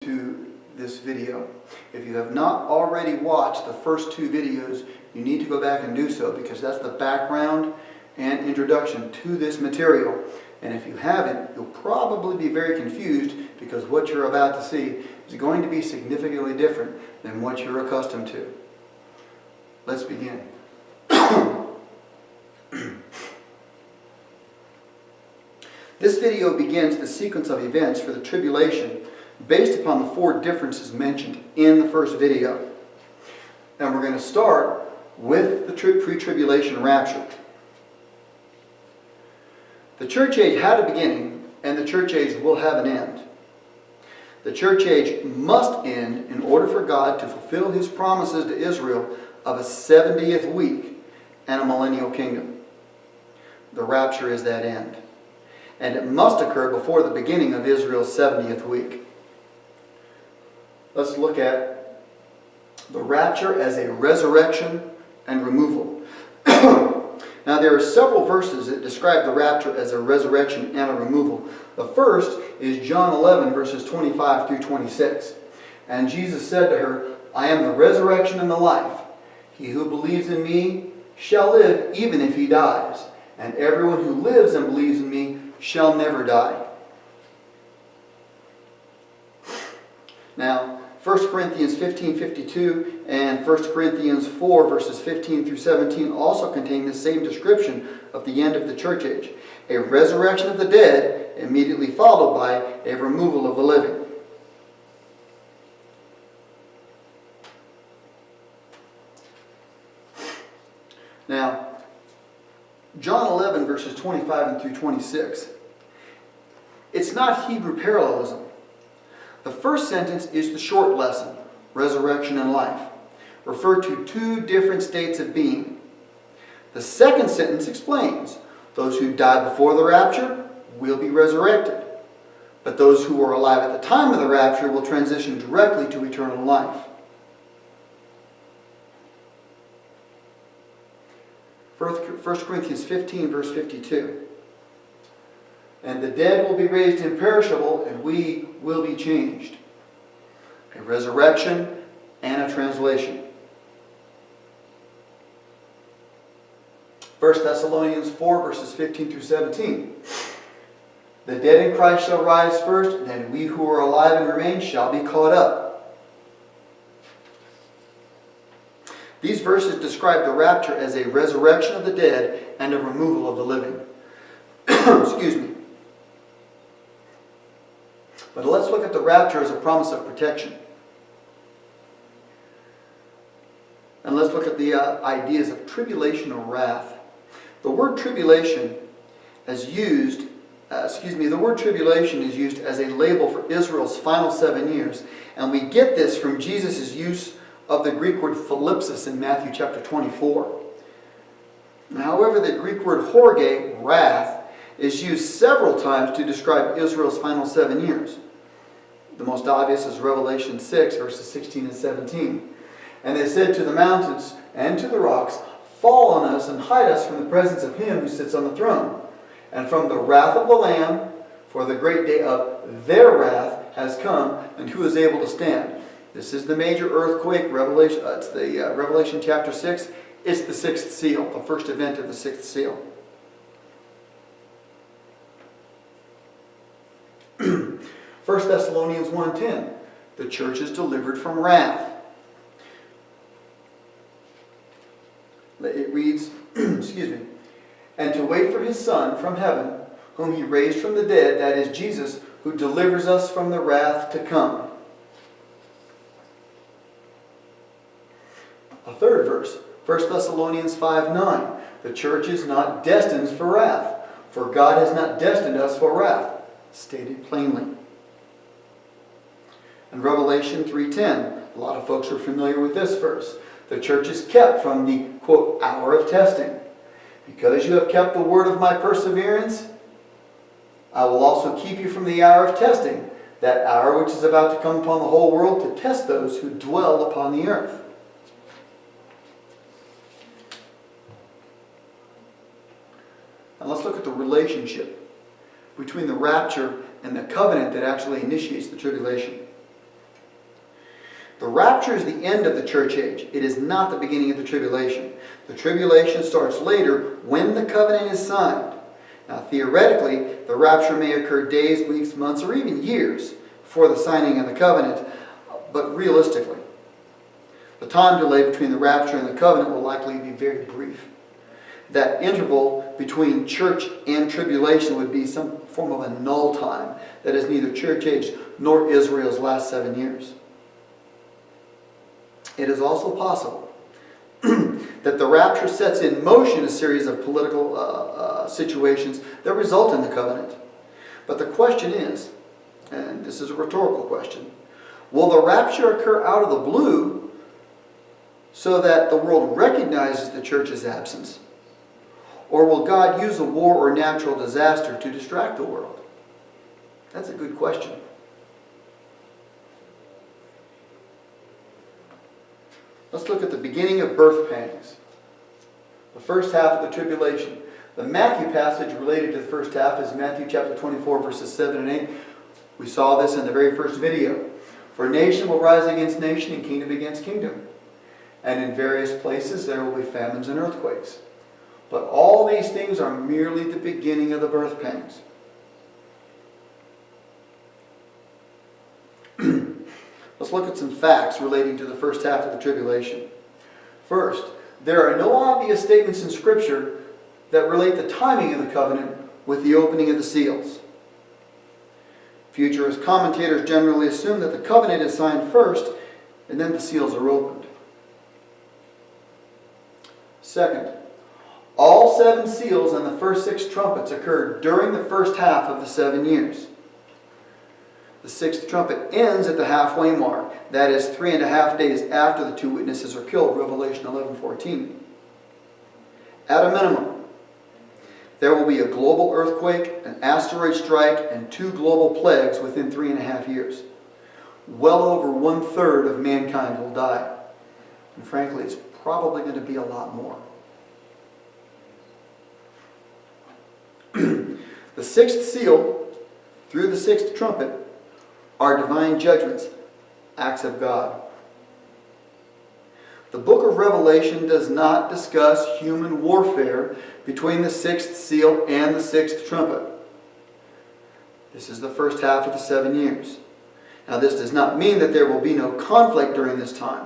to this video. If you have not already watched the first two videos, you need to go back and do so, because that's the background and introduction to this material. And if you haven't, you'll probably be very confused, because what you're about to see is going to be significantly different than what you're accustomed to. Let's begin. This video begins the sequence of events for the tribulation based upon the four differences mentioned in the first video. And we're going to start with the pre-tribulation rapture. The church age had a beginning, and the church age will have an end. The church age must end in order for God to fulfill His promises to Israel of a 70th week and a millennial kingdom. The rapture is that end, and it must occur before the beginning of Israel's 70th week. Let's look at the rapture as a resurrection and removal. Now, there are several verses that describe the rapture as a resurrection and a removal. The first is John 11, verses 25 through 26. And Jesus said to her, "I am the resurrection and the life. He who believes in me shall live even if he dies. And everyone who lives and believes in me shall never die." Now, 1 Corinthians 15:52 and 1 Corinthians 4 verses 15 through 17 also contain the same description of the end of the church age. A resurrection of the dead immediately followed by a removal of the living. Now, John 11 verses 25 through 26. It's not Hebrew parallelism. The first sentence is the short lesson, resurrection and life, refer to two different states of being. The second sentence explains, those who die before the rapture will be resurrected, but those who are alive at the time of the rapture will transition directly to eternal life. First Corinthians 15 verse 52. And the dead will be raised imperishable, and we will be changed. A resurrection and a translation. 1 Thessalonians 4 verses 15 through 17. The dead in Christ shall rise first, then we who are alive and remain shall be caught up. These verses describe the rapture as a resurrection of the dead and a removal of the living. Excuse me. But let's look at the rapture as a promise of protection. And let's look at the ideas of tribulation or wrath. The word tribulation is used, the word tribulation is used as a label for Israel's final 7 years. And we get this from Jesus' use of the Greek word thlipsis in Matthew chapter 24. However, the Greek word horge, wrath, is used several times to describe Israel's final 7 years. The most obvious is Revelation 6, verses 16 and 17. And they said to the mountains and to the rocks, "Fall on us and hide us from the presence of Him who sits on the throne, and from the wrath of the Lamb, for the great day of their wrath has come, and who is able to stand?" This is the major earthquake, Revelation. It's the Revelation chapter 6. It's the sixth seal, the first event of the sixth seal. 1 Thessalonians 1:10, the church is delivered from wrath. It reads, "And to wait for His Son from heaven, whom He raised from the dead, that is Jesus, who delivers us from the wrath to come." A third verse, 1 Thessalonians 5:9, the church is not destined for wrath, for God has not destined us for wrath, stated plainly. And Revelation 3:10, a lot of folks are familiar with this verse. The church is kept from the, quote, hour of testing. "Because you have kept the word of my perseverance, I will also keep you from the hour of testing, that hour which is about to come upon the whole world to test those who dwell upon the earth." And let's look at the relationship between the rapture and the covenant that actually initiates the tribulation. The rapture is the end of the church age. It is not the beginning of the tribulation. The tribulation starts later when the covenant is signed. Now, theoretically, the rapture may occur days, weeks, months, or even years before the signing of the covenant, but realistically, the time delay between the rapture and the covenant will likely be very brief. That interval between church and tribulation would be some form of a null time. That is neither church age nor Israel's last 7 years. It is also possible that the rapture sets in motion a series of political situations that result in the covenant. But the question is, and this is a rhetorical question, will the rapture occur out of the blue so that the world recognizes the church's absence? Or will God use a war or natural disaster to distract the world? That's a good question. Let's look at the beginning of birth pangs. The first half of the tribulation. The Matthew passage related to the first half is Matthew chapter 24, verses 7 and 8. We saw this in the very first video. For nation will rise against nation and kingdom against kingdom. And in various places there will be famines and earthquakes. But all these things are merely the beginning of the birth pangs. Let's look at some facts relating to the first half of the tribulation. First, there are no obvious statements in Scripture that relate the timing of the covenant with the opening of the seals. Futurist commentators generally assume that the covenant is signed first and then the seals are opened. Second, all 7 seals and the first 6 trumpets occurred during the first half of the 7 years. The 6th trumpet ends at the halfway mark. That is 3.5 days after the 2 witnesses are killed, Revelation 11:14. At a minimum, there will be a global earthquake, an asteroid strike, and 2 global plagues within 3.5 years. Well over 1/3 of mankind will die. And frankly, it's probably going to be a lot more. The 6th seal, through the 6th trumpet, are divine judgments, acts of God. The book of Revelation does not discuss human warfare between the 6th seal and the 6th trumpet. This is the first half of the 7 years. Now, this does not mean that there will be no conflict during this time.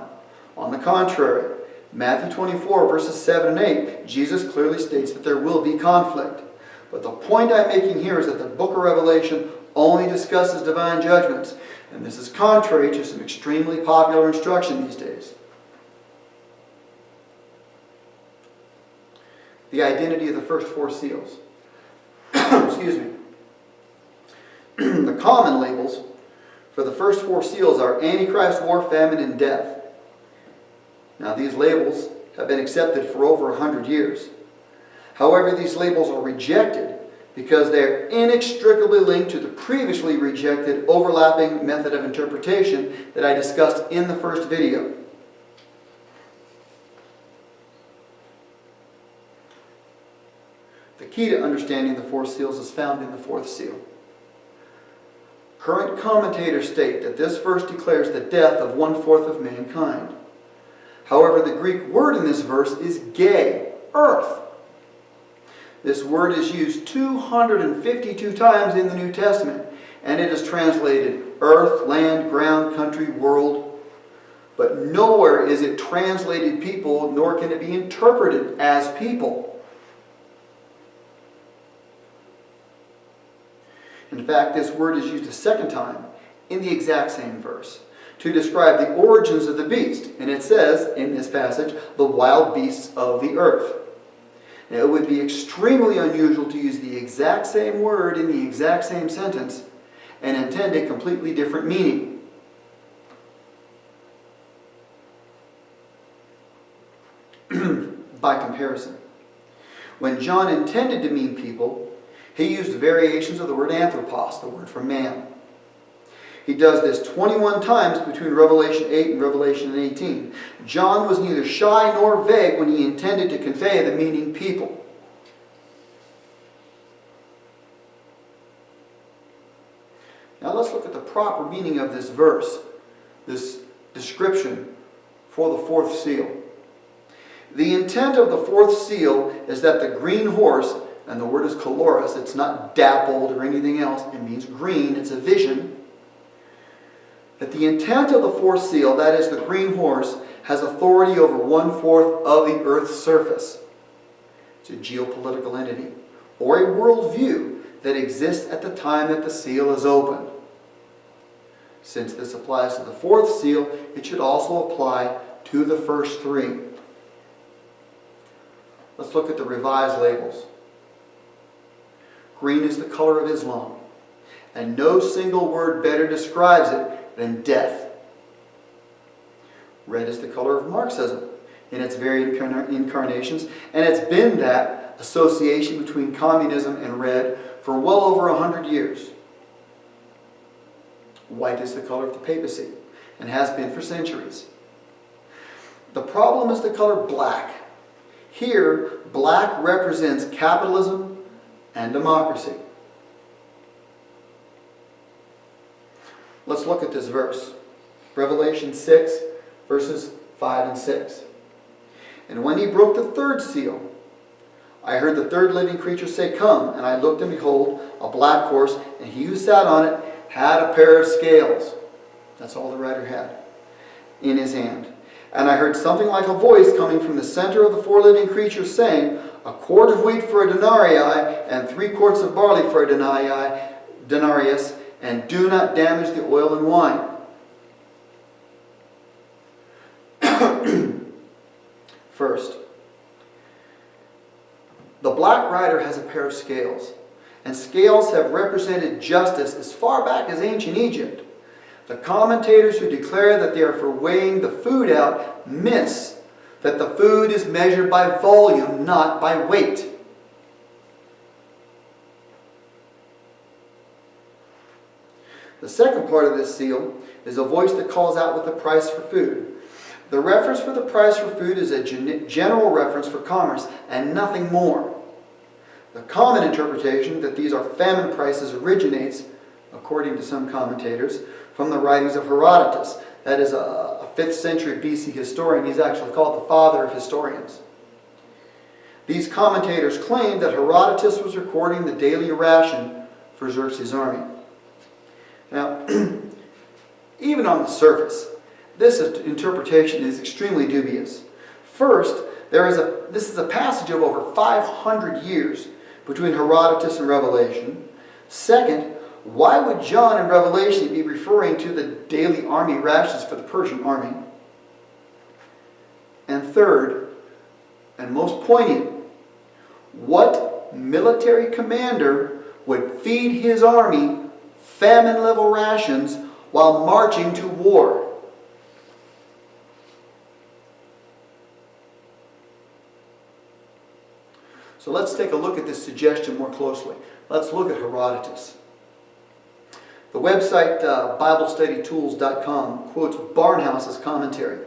On the contrary, Matthew 24, verses 7 and 8, Jesus clearly states that there will be conflict. But the point I'm making here is that the book of Revelation only discusses divine judgments, and this is contrary to some extremely popular instruction these days. The identity of the first 4 seals. Excuse me. The common labels for the first 4 seals are Antichrist, war, famine, and death. Now, these labels have been accepted for over 100 years. However, these labels are rejected because they are inextricably linked to the previously rejected overlapping method of interpretation that I discussed in the first video. The key to understanding the 4 seals is found in the 4th seal. Current commentators state that this verse declares the death of 1/4 of mankind. However, the Greek word in this verse is gay, earth. This word is used 252 times in the New Testament, and it is translated earth, land, ground, country, world. But nowhere is it translated people, nor can it be interpreted as people. In fact, this word is used a second time in the exact same verse to describe the origins of the beast. And it says in this passage, the wild beasts of the earth. Now, it would be extremely unusual to use the exact same word in the exact same sentence and intend a completely different meaning. By comparison, when John intended to mean people, he used variations of the word anthropos, the word for man. He does this 21 times between Revelation 8 and Revelation 18. John was neither shy nor vague when he intended to convey the meaning people. Now let's look at the proper meaning of this verse, this description for the fourth seal. The intent of the fourth seal is that the green horse, and the word is coloris, it's not dappled or anything else, it means green, it's a vision. That the intent of the fourth seal, that is the green horse, has authority over 1/4 of the earth's surface. It's a geopolitical entity, or a worldview that exists at the time that the seal is opened. Since this applies to the fourth seal, it should also apply to the first three. Let's look at the revised labels. Green is the color of Islam, and no single word better describes it than death. Red is the color of Marxism in its varied incarnations, and it's been that association between communism and red for well over 100 years. White is the color of the papacy, and has been for centuries. The problem is the color black. Here, black represents capitalism and democracy. Let's look at this verse. Revelation 6, verses 5 and 6. And when he broke the third seal, I heard the third living creature say, "Come." And I looked, and behold, a black horse, and he who sat on it had a pair of scales. That's all the rider had in his hand. And I heard something like a voice coming from the center of the four living creatures saying, "A quart of wheat for a denarii, and 3 quarts of barley for a denarius, and do not damage the oil and wine." First, the black rider has a pair of scales, and scales have represented justice as far back as ancient Egypt. The commentators who declare that they are for weighing the food out miss that the food is measured by volume, not by weight. The second part of this seal is a voice that calls out with the price for food. The reference for the price for food is a general reference for commerce and nothing more. The common interpretation that these are famine prices originates, according to some commentators, from the writings of Herodotus. That is a 5th century BC historian. He's actually called the father of historians. These commentators claim that Herodotus was recording the daily ration for Xerxes' army. Now, even on the surface, this interpretation is extremely dubious. First, this is a passage of over 500 years between Herodotus and Revelation. Second, why would John in Revelation be referring to the daily army rations for the Persian army? And third, and most poignant, what military commander would feed his army famine-level rations while marching to war? So let's take a look at this suggestion more closely. Let's look at Herodotus. The website BibleStudyTools.com quotes Barnhouse's commentary.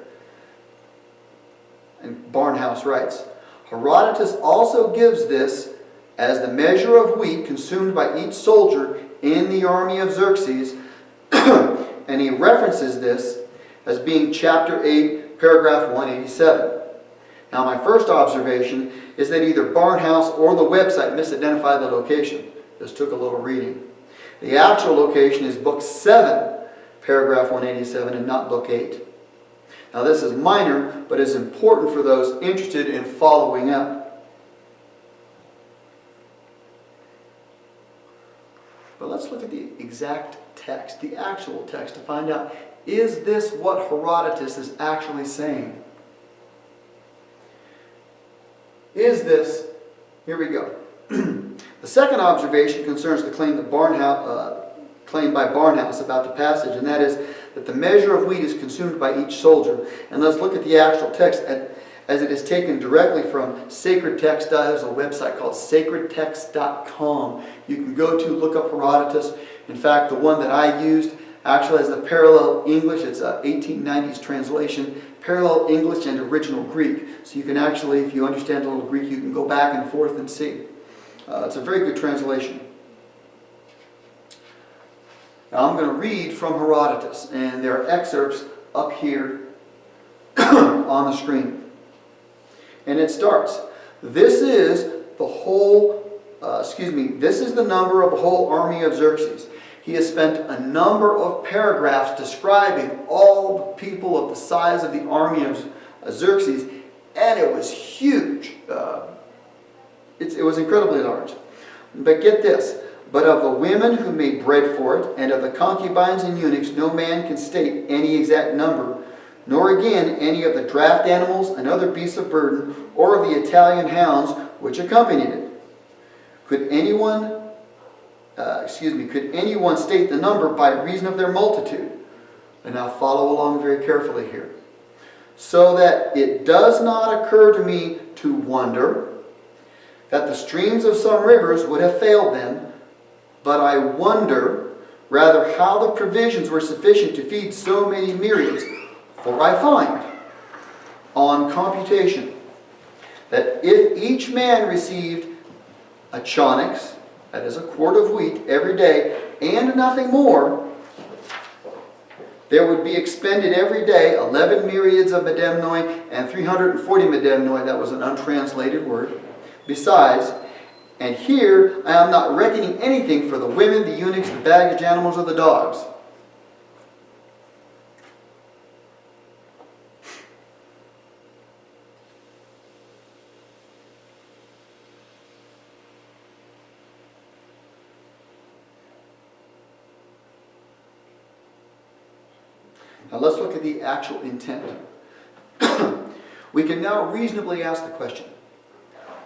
And Barnhouse writes, Herodotus also gives this as the measure of wheat consumed by each soldier in the army of Xerxes, and he references this as being chapter 8, paragraph 187. Now, my first observation is that either Barnhouse or the website misidentified the location. This took a little reading. The actual location is book 7, paragraph 187, and not book 8. Now, this is minor, but is important for those interested in following up. But let's look at the exact text, the actual text, to find out, is this what Herodotus is actually saying? Is this, here we go. The second observation concerns the claim that claimed by Barnhouse about the passage, and that is that the measure of wheat is consumed by each soldier. And let's look at the actual text as it is taken directly from Sacred Text. There's a website called sacredtext.com. You can go to look up Herodotus. In fact, the one that I used actually has the parallel English. It's a 1890s translation, parallel English and original Greek. So you can actually, if you understand a little Greek, you can go back and forth and see. It's a very good translation. Now I'm going to read from Herodotus, and there are excerpts up here on the screen. And it starts, this is the whole, this is the number of the whole army of Xerxes. He has spent a number of paragraphs describing all the people of the size of the army of Xerxes, and it was huge. It was incredibly large. But get this, but of the women who made bread for it, and of the concubines and eunuchs, no man can state any exact number, nor again any of the draft animals and other beasts of burden, or of the Italian hounds which accompanied it. Could anyone state the number by reason of their multitude? And now follow along very carefully here. So that it does not occur to me to wonder that the streams of some rivers would have failed them, but I wonder rather how the provisions were sufficient to feed so many myriads. For I find, on computation, that if each man received a chonyx, that is a quart of wheat, every day, and nothing more, there would be expended every day 11 myriads of medemnoi and 340 medemnoi, that was an untranslated word, besides, and here I am not reckoning anything for the women, the eunuchs, the baggage animals, or the dogs. Now let's look at the actual intent. We can now reasonably ask the question,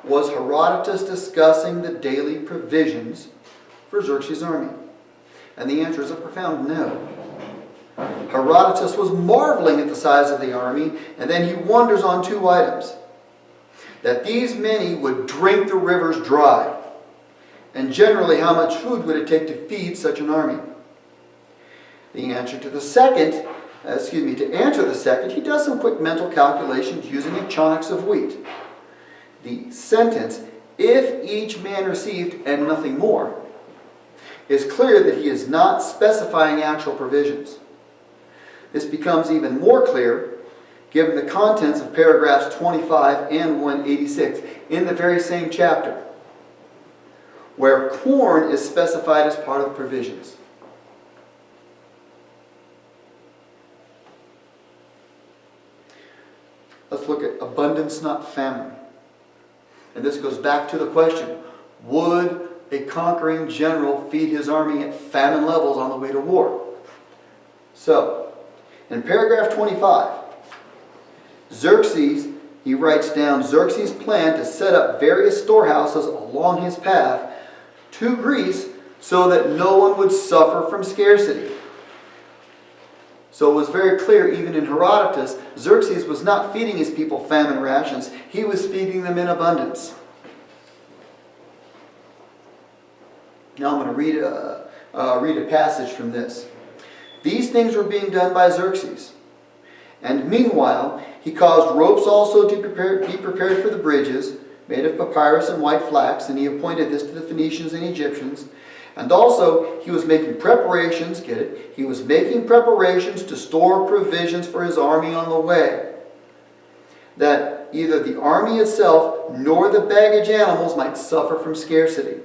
was Herodotus discussing the daily provisions for Xerxes' army? And the answer is a profound no. Herodotus was marveling at the size of the army, and then he wonders on two items. That these many would drink the rivers dry, and generally how much food would it take to feed such an army? The answer to the second, to answer the second, he does some quick mental calculations using a chonyx of wheat. The sentence, if each man received and nothing more, is clear that he is not specifying actual provisions. This becomes even more clear given the contents of paragraphs 25 and 186 in the very same chapter, where corn is specified as part of the provisions. Let's look at abundance, not famine. And this goes back to the question, would a conquering general feed his army at famine levels on the way to war? So, in paragraph 25, Xerxes, he writes down Xerxes' plan to set up various storehouses along his path to Greece so that no one would suffer from scarcity. So it was very clear, even in Herodotus, Xerxes was not feeding his people famine rations. He was feeding them in abundance. Now I'm going to read a passage from this. These things were being done by Xerxes. And meanwhile, he caused ropes also to be prepared for the bridges, made of papyrus and white flax, and he appointed this to the Phoenicians and Egyptians. And also, he was making preparations, get it? He was making preparations to store provisions for his army on the way, that either the army itself nor the baggage animals might suffer from scarcity,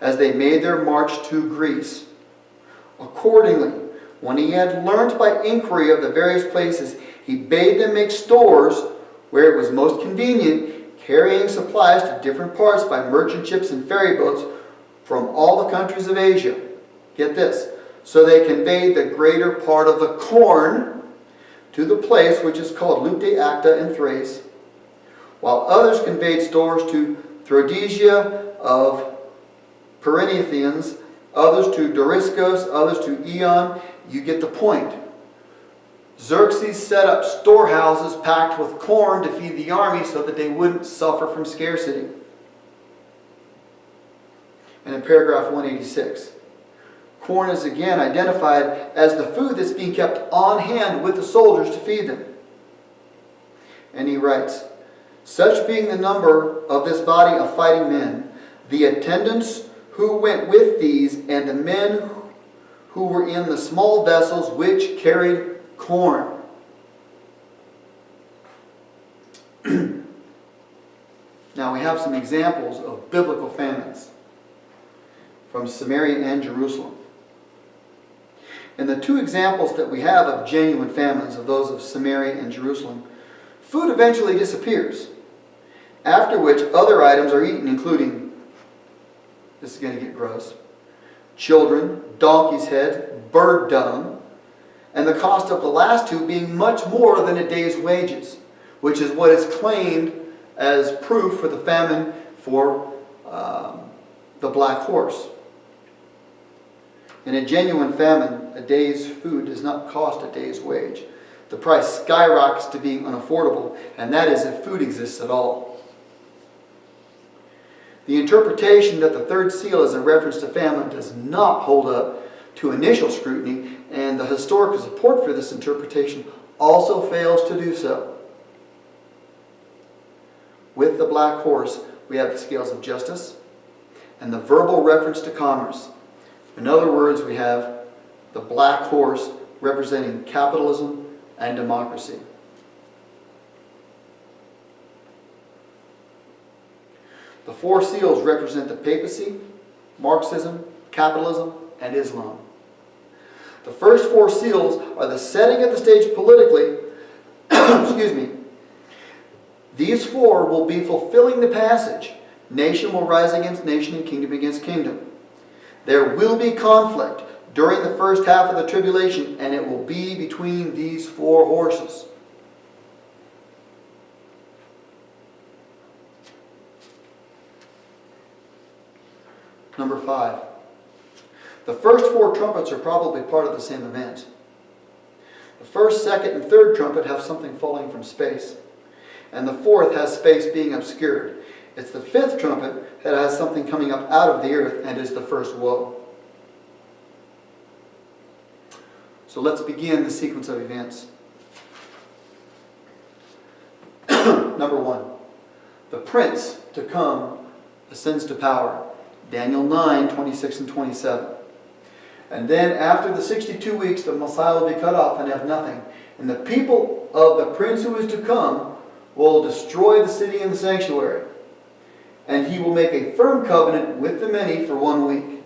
as they made their march to Greece. Accordingly, when he had learnt by inquiry of the various places, he bade them make stores where it was most convenient, carrying supplies to different parts by merchant ships and ferry boats from all the countries of Asia. Get this. So they conveyed the greater part of the corn to the place which is called Lute Acta in Thrace, while others conveyed stores to Rhodesia of Perinthians, others to Doriscos, others to Eon. You get the point. Xerxes set up storehouses packed with corn to feed the army so that they wouldn't suffer from scarcity. And in paragraph 186, corn is again identified as the food that's being kept on hand with the soldiers to feed them. And he writes, such being the number of this body of fighting men, the attendants who went with these, and the men who were in the small vessels which carried corn. Now we have some examples of biblical famines from Samaria and Jerusalem. In the two examples that we have of genuine famines, of those of Samaria and Jerusalem, food eventually disappears, after which other items are eaten, including, this is going to get gross, children, donkey's heads, bird dung, and the cost of the last two being much more than a day's wages, which is what is claimed as proof for the famine for the black horse. In a genuine famine, a day's food does not cost a day's wage. The price skyrockets to being unaffordable, and that is if food exists at all. The interpretation that the third seal is a reference to famine does not hold up to initial scrutiny, and the historical support for this interpretation also fails to do so. With the black horse, we have the scales of justice and the verbal reference to commerce. In other words, we have the black horse representing capitalism and democracy. The four seals represent the papacy, Marxism, capitalism, and Islam. The first four seals are the setting of the stage politically. Excuse me. These four will be fulfilling the passage. Nation will rise against nation and kingdom against kingdom. There will be conflict during the first half of the tribulation, and it will be between these four horses. Number 5. The first four trumpets are probably part of the same event. The first, second, and third trumpet have something falling from space, and the fourth has space being obscured. It's the fifth trumpet that has something coming up out of the earth and is the first woe. So let's begin the sequence of events. Number 1. The prince to come ascends to power. Daniel 9, 26 and 27. And then after the 62 weeks, the Messiah will be cut off and have nothing. And the people of the prince who is to come will destroy the city and the sanctuary. And he will make a firm covenant with the many for 1 week.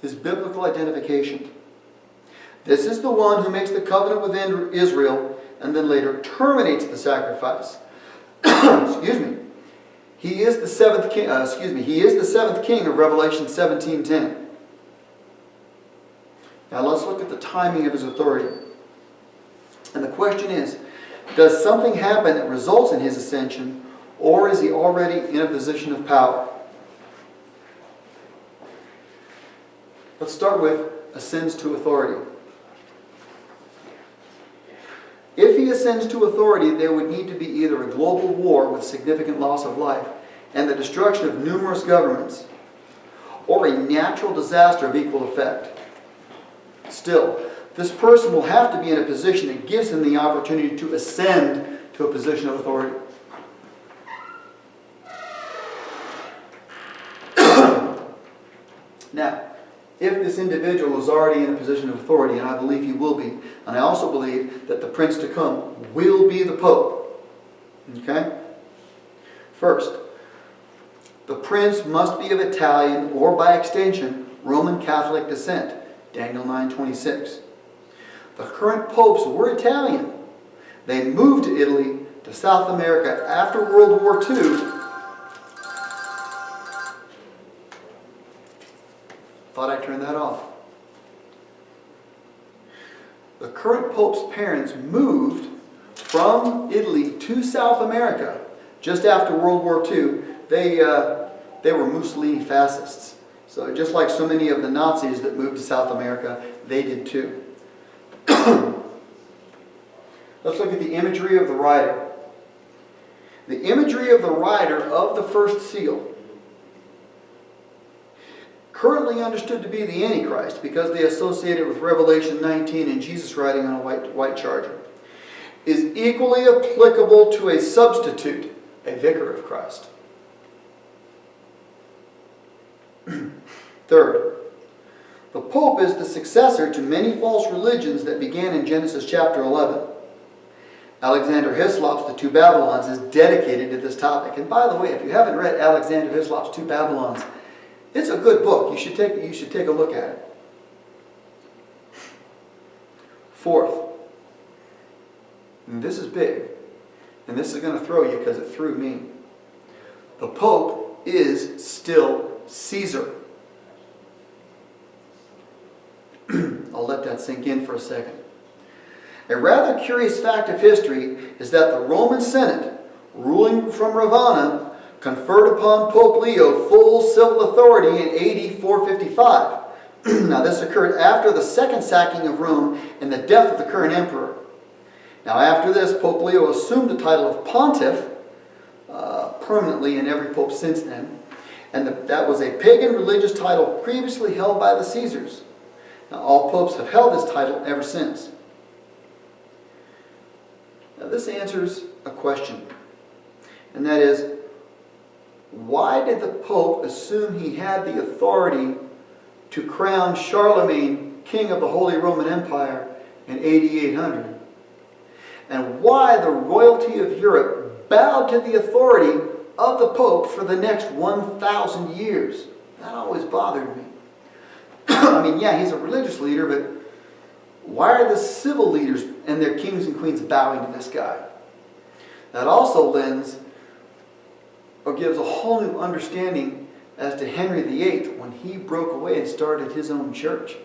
His biblical identification. This is the one who makes the covenant with Israel and then later terminates the sacrifice. Excuse me. He is the seventh king. He is the seventh king of Revelation 17:10. Now let's look at the timing of his authority. And the question is, does something happen that results in his ascension, or is he already in a position of power? Let's start with ascends to authority. If he ascends to authority, there would need to be either a global war with significant loss of life and the destruction of numerous governments, or a natural disaster of equal effect. Still, this person will have to be in a position that gives him the opportunity to ascend to a position of authority. Now, if this individual is already in a position of authority, and I believe he will be, and I also believe that the prince to come will be the Pope. Okay? First, the prince must be of Italian or, by extension, Roman Catholic descent. Daniel 9:26. The current popes were Italian. They moved to Italy, to South America after World War II. Thought I turned that off. The current pope's parents moved from Italy to South America just after World War II. They were Mussolini fascists. So just like so many of the Nazis that moved to South America, they did too. Let's look at the imagery of the rider. The imagery of the rider of the first seal, currently understood to be the Antichrist because they associate it with Revelation 19 and Jesus riding on a white charger, is equally applicable to a substitute, a vicar of Christ. Third, the Pope is the successor to many false religions that began in Genesis chapter 11. Alexander Hislop's The Two Babylons is dedicated to this topic. And by the way, if you haven't read Alexander Hislop's Two Babylons, it's a good book. You should take a look at it. Fourth, and this is big, and this is going to throw you because it threw me. The Pope is still Caesar. I'll let that sink in for a second. A rather curious fact of history is that the Roman Senate, ruling from Ravenna, conferred upon Pope Leo full civil authority in AD 455. Now this occurred after the second sacking of Rome and the death of the current emperor. Now after this, Pope Leo assumed the title of Pontiff permanently in every pope since then. And that was a pagan religious title previously held by the Caesars. Now all popes have held this title ever since. Now this answers a question. And that is, why did the Pope assume he had the authority to crown Charlemagne king of the Holy Roman Empire in AD 800? And why the royalty of Europe bowed to the authority of the Pope for the next 1,000 years? That always bothered me. I mean, yeah, he's a religious leader, but why are the civil leaders and their kings and queens bowing to this guy? That also lends or gives a whole new understanding as to Henry VIII when he broke away and started his own church.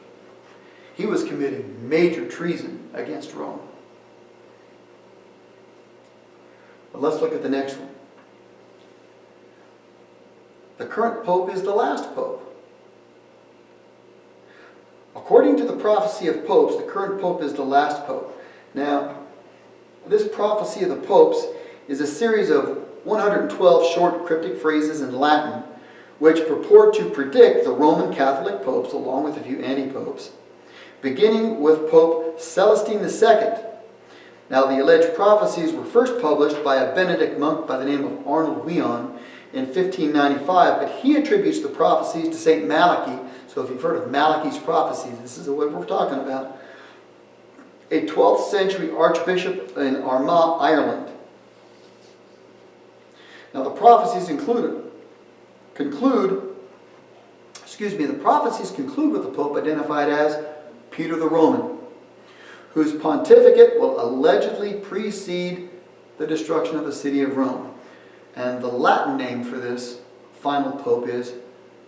He was committing major treason against Rome. But let's look at the next one. The current Pope is the last Pope. According to the prophecy of popes, the current Pope is the last Pope. Now, this prophecy of the popes is a series of 112 short cryptic phrases in Latin which purport to predict the Roman Catholic popes along with a few anti-popes, beginning with Pope Celestine II. Now, the alleged prophecies were first published by a Benedict monk by the name of Arnold Wion in 1595, but he attributes the prophecies to St. Malachi. So if you've heard of Malachi's prophecies, this is what we're talking about. A 12th century archbishop in Armagh, Ireland. Now the prophecies conclude with the Pope identified as Peter the Roman, whose pontificate will allegedly precede the destruction of the city of Rome. And the Latin name for this final Pope is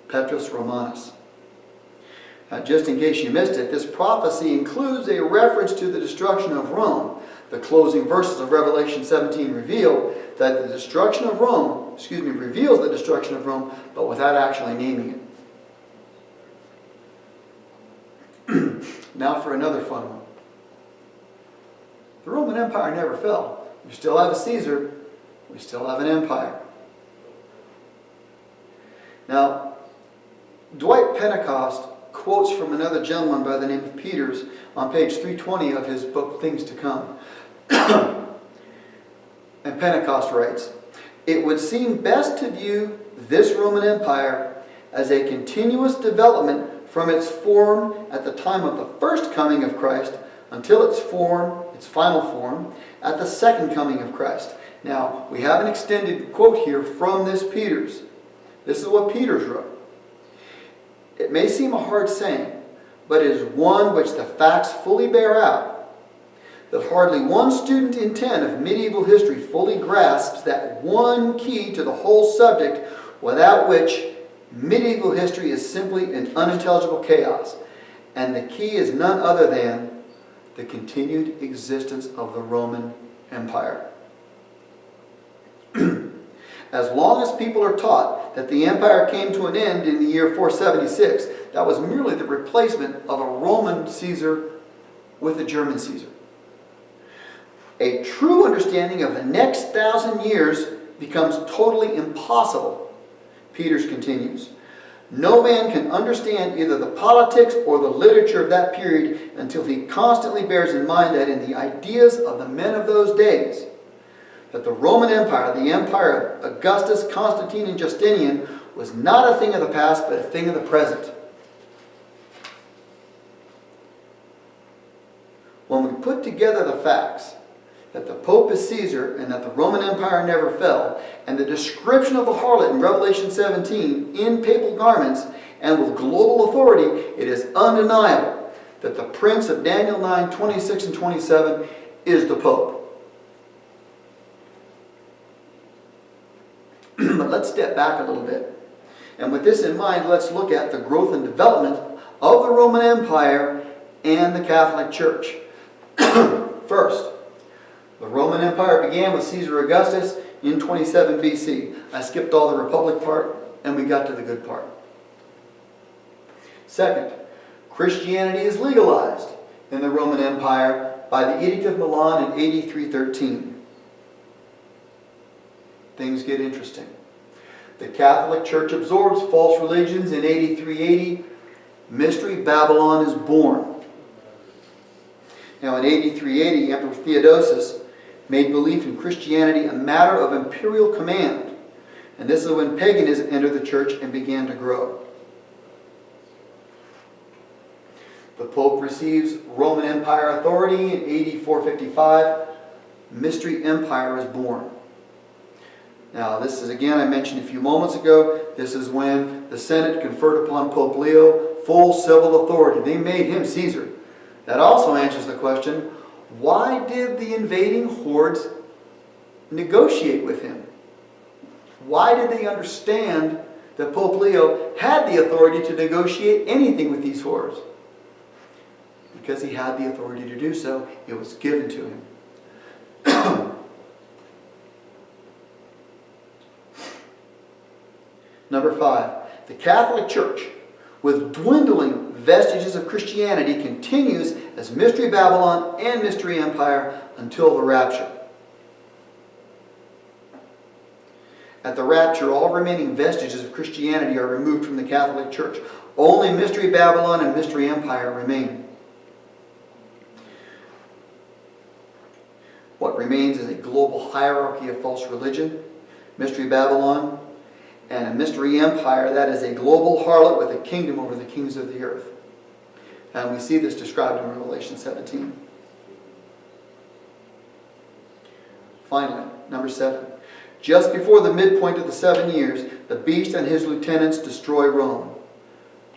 Petrus Romanus. Now, just in case you missed it, this prophecy includes a reference to the destruction of Rome. The closing verses of Revelation 17 reveal that the destruction of Rome, reveals the destruction of Rome, but without actually naming it. Now for another fun one. The Roman Empire never fell. We still have a Caesar. We still have an empire. Now, Dwight Pentecost quotes from another gentleman by the name of Peters on page 320 of his book, Things to Come. And Pentecost writes, "It would seem best to view this Roman Empire as a continuous development from its form at the time of the first coming of Christ until its final form, at the second coming of Christ." Now, we have an extended quote here from this Peters. This is what Peters wrote. "It may seem a hard saying, but it is one which the facts fully bear out, that hardly one student in 10 of medieval history fully grasps that one key to the whole subject, without which medieval history is simply an unintelligible chaos. And the key is none other than the continued existence of the Roman Empire. As long as people are taught that the empire came to an end in the year 476, that was merely the replacement of a Roman Caesar with a German Caesar. A true understanding of the next 1,000 years becomes totally impossible." Peters continues, "No man can understand either the politics or the literature of that period until he constantly bears in mind that in the ideas of the men of those days, that the Roman Empire, the empire of Augustus, Constantine, and Justinian, was not a thing of the past, but a thing of the present." When we put together the facts that the Pope is Caesar and that the Roman Empire never fell, and the description of the harlot in Revelation 17 in papal garments and with global authority, it is undeniable that the prince of Daniel 9:26 and 27 is the Pope. But let's step back a little bit. And with this in mind, let's look at the growth and development of the Roman Empire and the Catholic Church. First, the Roman Empire began with Caesar Augustus in 27 BC. I skipped all the Republic part and we got to the good part. Second, Christianity is legalized in the Roman Empire by the Edict of Milan in AD 313. Things get interesting. The Catholic Church absorbs false religions in AD 380. Mystery Babylon is born. Now in AD 380, Emperor Theodosius made belief in Christianity a matter of imperial command. And this is when paganism entered the church and began to grow. The Pope receives Roman Empire authority in AD 455. Mystery Empire is born. Now this is, again, I mentioned a few moments ago, this is when the Senate conferred upon Pope Leo full civil authority. They made him Caesar. That also answers the question, why did the invading hordes negotiate with him? Why did they understand that Pope Leo had the authority to negotiate anything with these hordes? Because he had the authority to do so. It was given to him. Number 5, the Catholic Church, with dwindling vestiges of Christianity, continues as Mystery Babylon and Mystery Empire until the Rapture. At the Rapture, all remaining vestiges of Christianity are removed from the Catholic Church. Only Mystery Babylon and Mystery Empire remain. What remains is a global hierarchy of false religion, Mystery Babylon, and a mystery empire that is a global harlot with a kingdom over the kings of the earth. And we see this described in Revelation 17. Finally, number 7. Just before the midpoint of the 7 years, the beast and his lieutenants destroy Rome.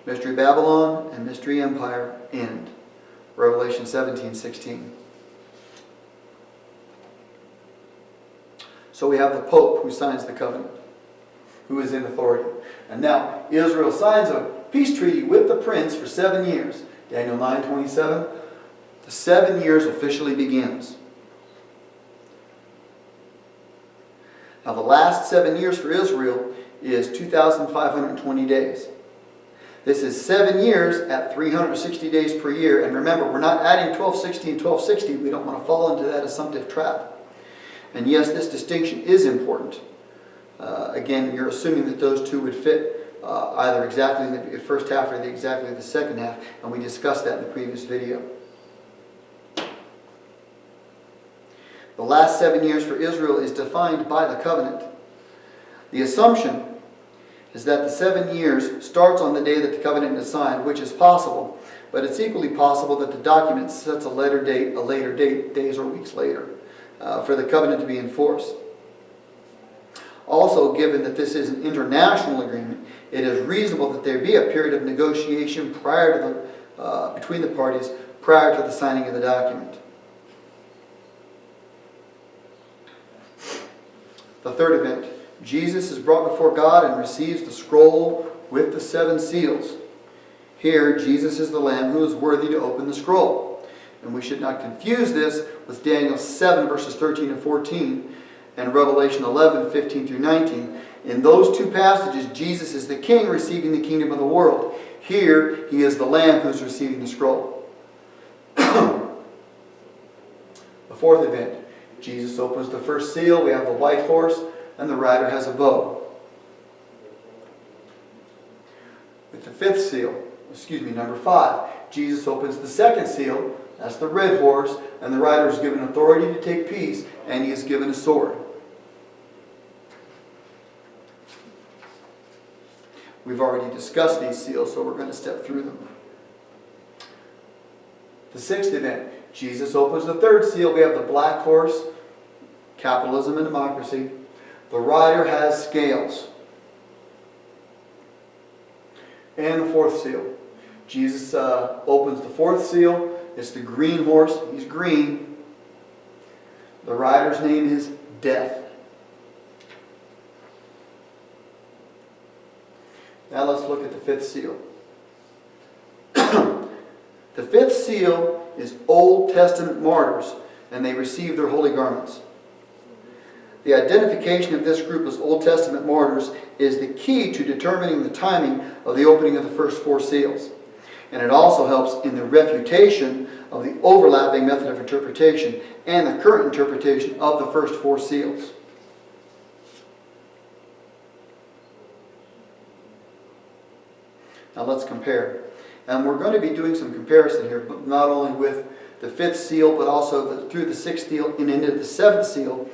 Mystery Babylon and Mystery Empire end. Revelation 17:16. So we have the Pope who signs the covenant, who is in authority. And now Israel signs a peace treaty with the prince for 7 years. Daniel 9:27. The 7 years officially begins. Now the last 7 years for Israel is 2,520 days. This is 7 years at 360 days per year. And remember, we're not adding 1260 and 1260. We don't want to fall into that assumptive trap. And yes, this distinction is important. Again, you're assuming that those two would fit either exactly in the first half or exactly the second half. And we discussed that in the previous video. The last 7 years for Israel is defined by the covenant. The assumption is that the 7 years starts on the day that the covenant is signed, which is possible, but it's equally possible that the document sets a later date, days or weeks later, for the covenant to be enforced. Also, given that this is an international agreement, it is reasonable that there be a period of negotiation between the parties prior to the signing of the document. The third event, Jesus is brought before God and receives the scroll with the 7 seals. Here, Jesus is the Lamb who is worthy to open the scroll. And we should not confuse this with Daniel 7 verses 13 and 14 and Revelation 11, 15 through 19. In those two passages, Jesus is the king receiving the kingdom of the world. Here, he is the Lamb who's receiving the scroll. The fourth event, Jesus opens the first seal. We have the white horse, and the rider has a bow. With the fifth seal, number 5, Jesus opens the second seal. That's the red horse, and the rider is given authority to take peace, and he is given a sword. We've already discussed these seals, so we're going to step through them. The sixth event, Jesus opens the third seal. We have the black horse, capitalism and democracy. The rider has scales. And the fourth seal. Jesus opens the fourth seal. It's the green horse. He's green. The rider's name is Death. Now let's look at the fifth seal. The fifth seal is Old Testament martyrs, and they receive their holy garments. The identification of this group as Old Testament martyrs is the key to determining the timing of the opening of the first four seals. And it also helps in the refutation of the overlapping method of interpretation and the current interpretation of the first four seals. Now let's compare. And we're going to be doing some comparison here, but not only with the fifth seal, but also through the sixth seal and into the seventh seal,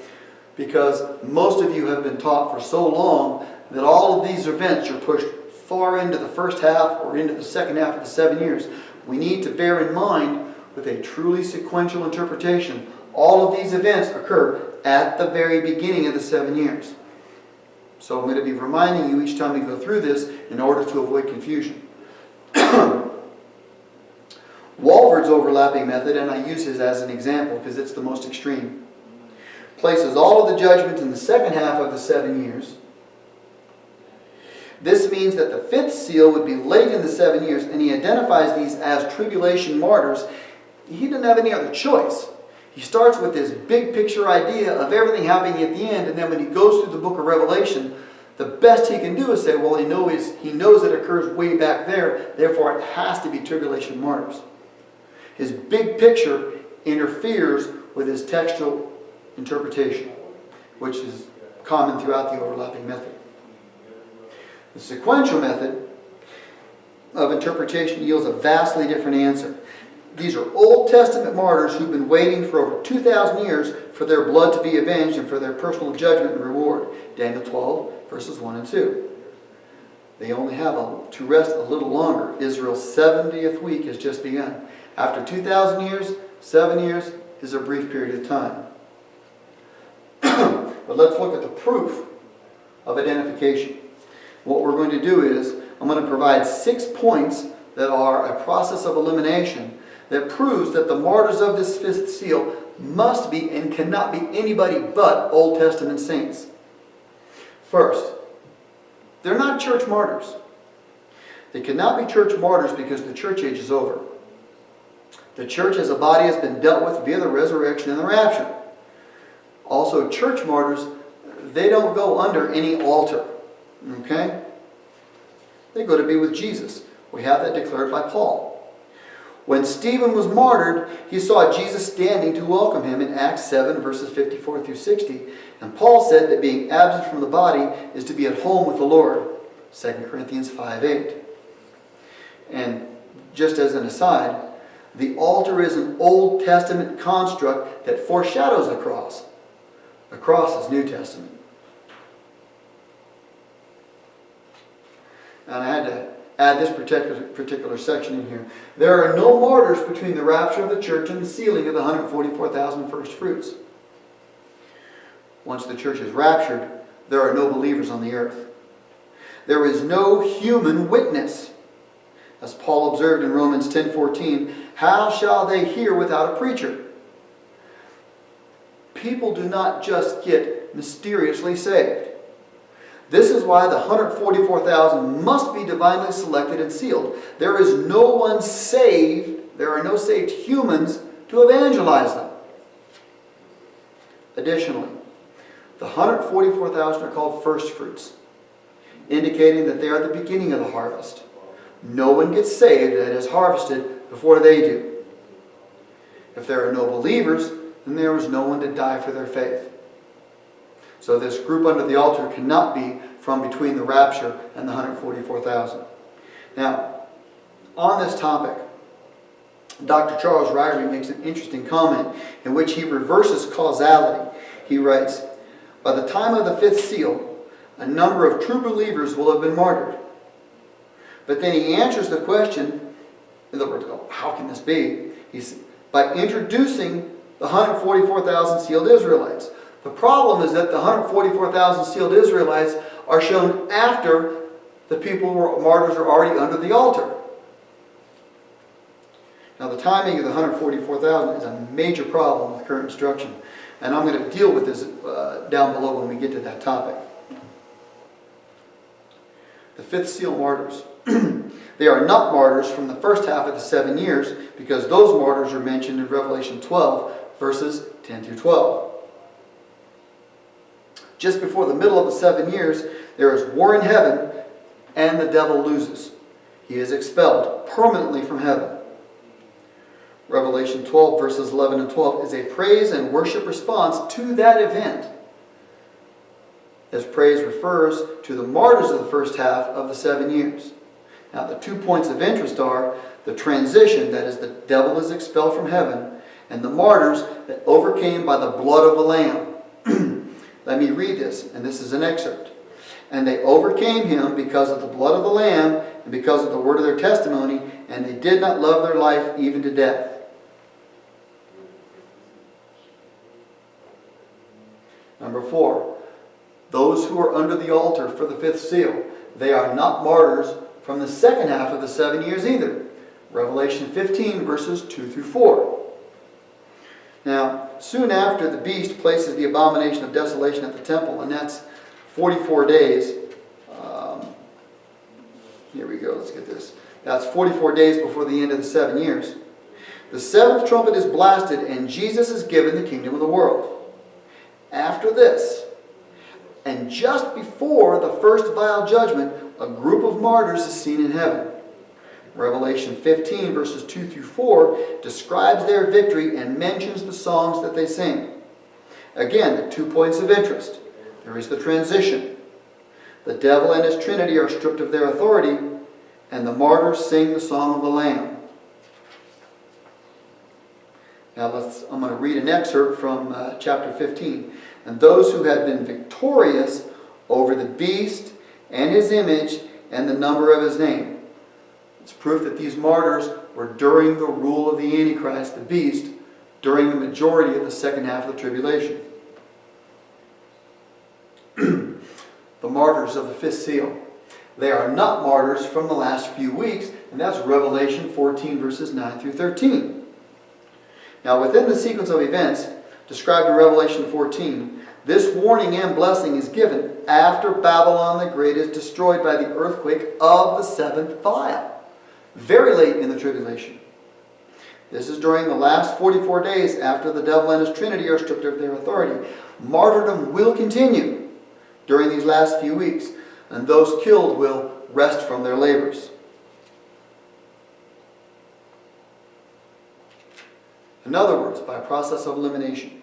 because most of you have been taught for so long that all of these events are pushed far into the first half or into the second half of the 7 years. We need to bear in mind, with a truly sequential interpretation, all of these events occur at the very beginning of the 7 years. So I'm going to be reminding you each time we go through this in order to avoid confusion. Walford's overlapping method, and I use his as an example because it's the most extreme, places all of the judgments in the second half of the 7 years. This means that the fifth seal would be late in the 7 years, and he identifies these as tribulation martyrs. He didn't have any other choice. He starts with this big picture idea of everything happening at the end, and then when he goes through the book of Revelation, the best he can do is say, well, he knows it occurs way back there, therefore it has to be tribulation martyrs. His big picture interferes with his textual interpretation, which is common throughout the overlapping method. The sequential method of interpretation yields a vastly different answer. These are Old Testament martyrs who've been waiting for over 2,000 years for their blood to be avenged and for their personal judgment and reward. Daniel 12, verses 1 and 2. They only have to rest a little longer. Israel's 70th week has just begun. After 2,000 years, 7 years is a brief period of time. But let's look at the proof of identification. What we're going to do is, I'm going to provide 6 points that are a process of elimination that proves that the martyrs of this fifth seal must be and cannot be anybody but Old Testament saints. First, they're not church martyrs. They cannot be church martyrs because the church age is over. The church as a body has been dealt with via the resurrection and the rapture. Also, church martyrs, they don't go under any altar. Okay? They go to be with Jesus. We have that declared by Paul. When Stephen was martyred, he saw Jesus standing to welcome him in Acts 7, verses 54 through 60. And Paul said that being absent from the body is to be at home with the Lord. 2 Corinthians 5:8. And just as an aside, the altar is an Old Testament construct that foreshadows the cross. The cross is New Testament. And I had to add this particular section in here. There are no martyrs between the rapture of the church and the sealing of the 144,000 first fruits. Once the church is raptured, there are no believers on the earth. There is no human witness. As Paul observed in Romans 10:14, how shall they hear without a preacher? People do not just get mysteriously saved. This is why the 144,000 must be divinely selected and sealed. There is no one saved, there are no saved humans to evangelize them. Additionally, the 144,000 are called first fruits, indicating that they are the beginning of the harvest. No one gets saved that is harvested before they do. If there are no believers, then there is no one to die for their faith. So this group under the altar cannot be from between the rapture and the 144,000. Now, on this topic, Dr. Charles Ryrie makes an interesting comment in which he reverses causality. He writes, by the time of the fifth seal, a number of true believers will have been martyred. But then he answers the question, in other words, how can this be? by introducing the 144,000 sealed Israelites. The problem is that the 144,000 sealed Israelites are shown after the people who were martyrs are already under the altar. Now, the timing of the 144,000 is a major problem with current instruction, and I'm going to deal with this down below when we get to that topic. The fifth seal martyrs. They are not martyrs from the first half of the 7 years, because those martyrs are mentioned in Revelation 12, verses 10 through 12. Just before the middle of the 7 years, there is war in heaven, and the devil loses. He is expelled permanently from heaven. Revelation 12, verses 11 and 12 is a praise and worship response to that event, as praise refers to the martyrs of the first half of the 7 years. Now, the 2 points of interest are the transition, that is, the devil is expelled from heaven, and the martyrs that overcame by the blood of the Lamb. Let me read this, and this is an excerpt. And they overcame him because of the blood of the Lamb and because of the word of their testimony, and they did not love their life even to death. Number 4, those who are under the altar for the fifth seal, they are not martyrs from the second half of the 7 years either. Revelation 15, verses 2 through 4. Now, soon after, the beast places the abomination of desolation at the temple, and that's 44 days. Here we go, let's get this. That's 44 days before the end of the 7 years. The seventh trumpet is blasted, and Jesus is given the kingdom of the world. After this, and just before the first vial judgment, a group of martyrs is seen in heaven. Revelation 15, verses 2 through 4, describes their victory and mentions the songs that they sing. Again, the 2 points of interest. There is the transition. The devil and his trinity are stripped of their authority, and the martyrs sing the song of the Lamb. Now I'm going to read an excerpt from chapter 15. And those who had been victorious over the beast and his image and the number of his name. It's proof that these martyrs were during the rule of the Antichrist, the beast, during the majority of the second half of the tribulation. The martyrs of the fifth seal. They are not martyrs from the last few weeks, and that's Revelation 14, verses 9 through 13. Now, within the sequence of events described in Revelation 14, this warning and blessing is given after Babylon the Great is destroyed by the earthquake of the seventh vial. Very late in the tribulation. This is during the last 44 days after the devil and his trinity are stripped of their authority. Martyrdom will continue during these last few weeks, and those killed will rest from their labors. In other words, by process of elimination,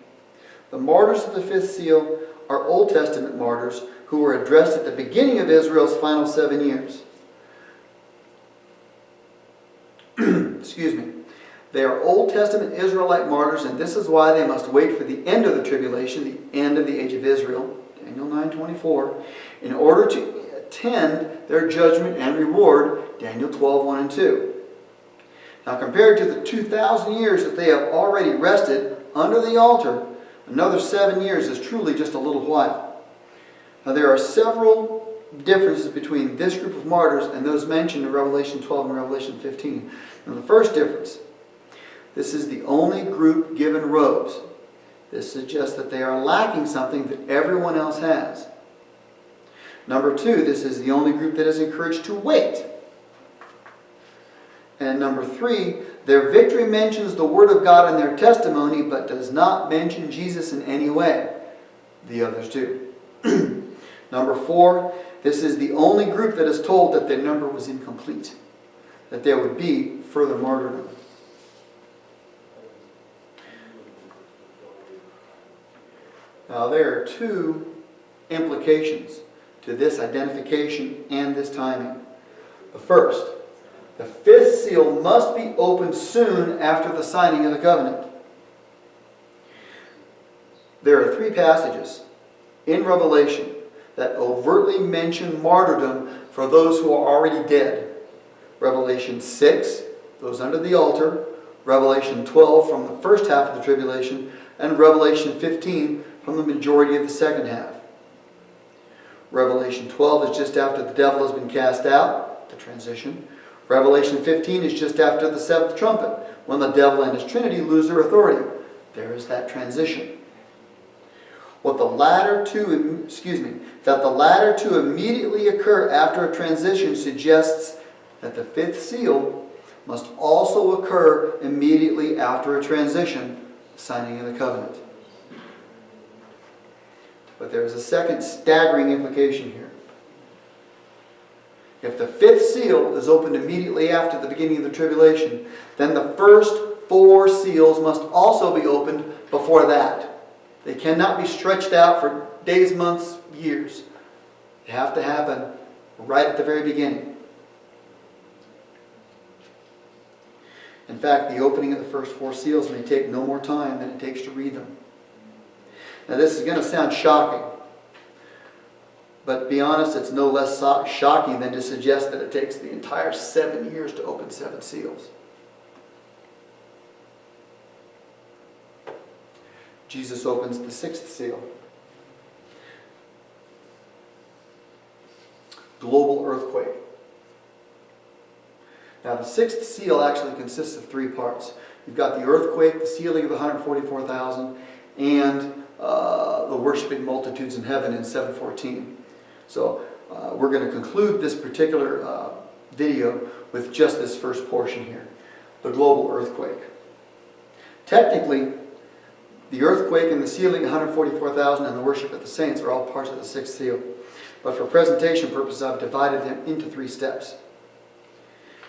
the martyrs of the fifth seal are Old Testament martyrs who were addressed at the beginning of Israel's final 7 years. Excuse me. They are Old Testament Israelite martyrs, and this is why they must wait for the end of the tribulation, the end of the age of Israel, Daniel 9:24, in order to attend their judgment and reward, Daniel 12:1 and 2. Now, compared to the 2,000 years that they have already rested under the altar, another 7 years is truly just a little while. Now, there are several differences between this group of martyrs and those mentioned in Revelation 12 and Revelation 15. Now, the first difference, this is the only group given robes. This suggests that they are lacking something that everyone else has. Number 2, this is the only group that is encouraged to wait. And number 3, their victory mentions the Word of God and their testimony, but does not mention Jesus in any way. The others do. Number 4, this is the only group that is told that their number was incomplete, that there would be further martyrdom. Now, there are 2 implications to this identification and this timing. The first, the fifth seal must be opened soon after the signing of the covenant. There are 3 passages in Revelation that overtly mention martyrdom for those who are already dead. Revelation 6, those under the altar. Revelation 12 from the first half of the tribulation, and Revelation 15 from the majority of the second half. Revelation 12 is just after the devil has been cast out, the transition. Revelation 15 is just after the seventh trumpet, when the devil and his trinity lose their authority. There is that transition. That the latter two immediately occur after a transition suggests that the fifth seal must also occur immediately after a transition, signing of the covenant. But there is a second staggering implication here. If the fifth seal is opened immediately after the beginning of the tribulation, then the first four seals must also be opened before that. They cannot be stretched out for days, months, years. They have to happen right at the very beginning. In fact, the opening of the first four seals may take no more time than it takes to read them. Now, this is going to sound shocking. But to be honest, it's no less shocking than to suggest that it takes the entire 7 years to open 7 seals. Jesus opens the 6th seal. Global earthquake. Now, the 6th seal actually consists of 3 parts. You've got the earthquake, the sealing of the 144,000, and the worshiping multitudes in heaven in 7:14. So we're going to conclude this particular video with just this first portion here, the global earthquake. Technically, the earthquake and the sealing of 144,000 and the worship of the saints are all parts of the 6th seal. But for presentation purposes, I've divided them into 3 steps.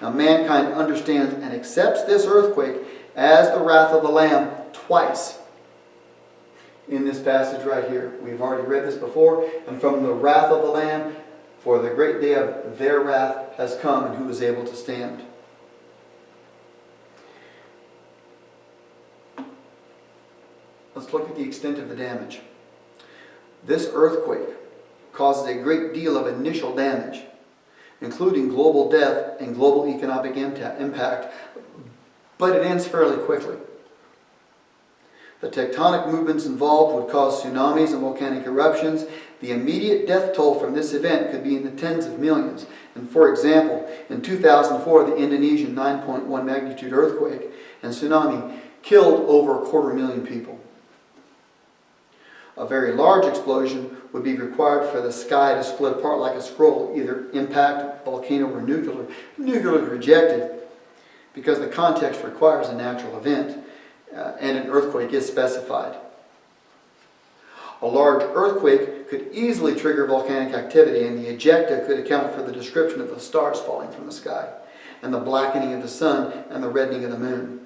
Now, mankind understands and accepts this earthquake as the wrath of the Lamb twice in this passage right here. We've already read this before. And from the wrath of the Lamb, for the great day of their wrath has come, and who is able to stand? Let's look at the extent of the damage. This earthquake causes a great deal of initial damage, including global death and global economic impact, but it ends fairly quickly. The tectonic movements involved would cause tsunamis and volcanic eruptions. The immediate death toll from this event could be in the tens of millions. And for example, in 2004, the Indonesian 9.1 magnitude earthquake and tsunami killed over 250,000 people. A very large explosion would be required for the sky to split apart like a scroll, either impact, volcano, or nuclear. Nuclear is rejected because the context requires a natural event, and an earthquake is specified. A large earthquake could easily trigger volcanic activity, and the ejecta could account for the description of the stars falling from the sky, and the blackening of the sun, and the reddening of the moon.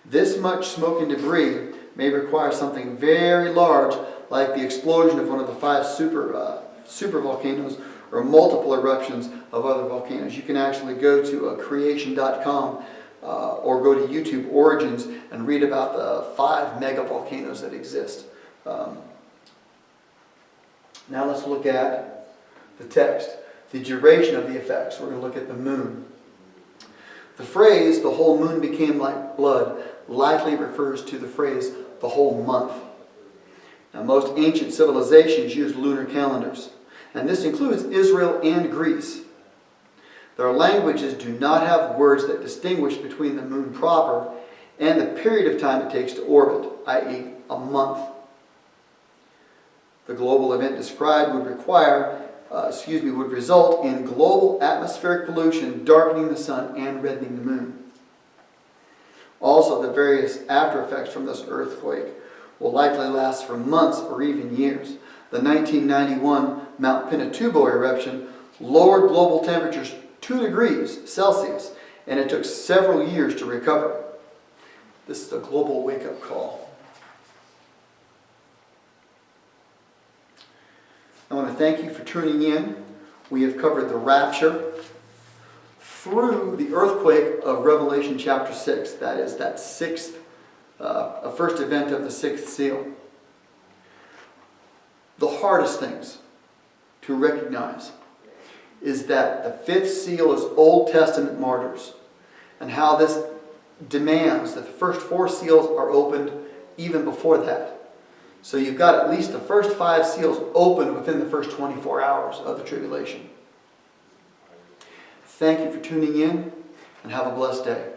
This much smoke and debris may require something very large, like the explosion of one of the 5 super volcanoes, or multiple eruptions of other volcanoes. You can actually go to creation.com or go to YouTube Origins and read about the 5 mega volcanoes that exist. Now let's look at the text, the duration of the effects. We're going to look at the moon. The phrase, "the whole moon became like blood," likely refers to the phrase, "the whole month." Now, most ancient civilizations used lunar calendars, and this includes Israel and Greece. Their languages do not have words that distinguish between the moon proper and the period of time it takes to orbit, i.e. a month. The global event described would result in global atmospheric pollution, darkening the sun and reddening the moon. Also, the various after effects from this earthquake will likely last for months or even years. The 1991 Mount Pinatubo eruption lowered global temperatures 2 degrees Celsius, and it took several years to recover. This is a global wake-up call. I want to thank you for tuning in. We have covered the rapture through the earthquake of Revelation chapter 6. That is that first event of the 6th seal. The hardest things to recognize is that the 5th seal is Old Testament martyrs, and and how this demands that the first 4 seals are opened even before that. So you've got at least the first 5 seals opened within the first 24 hours of the tribulation. Thank you for tuning in, and have a blessed day.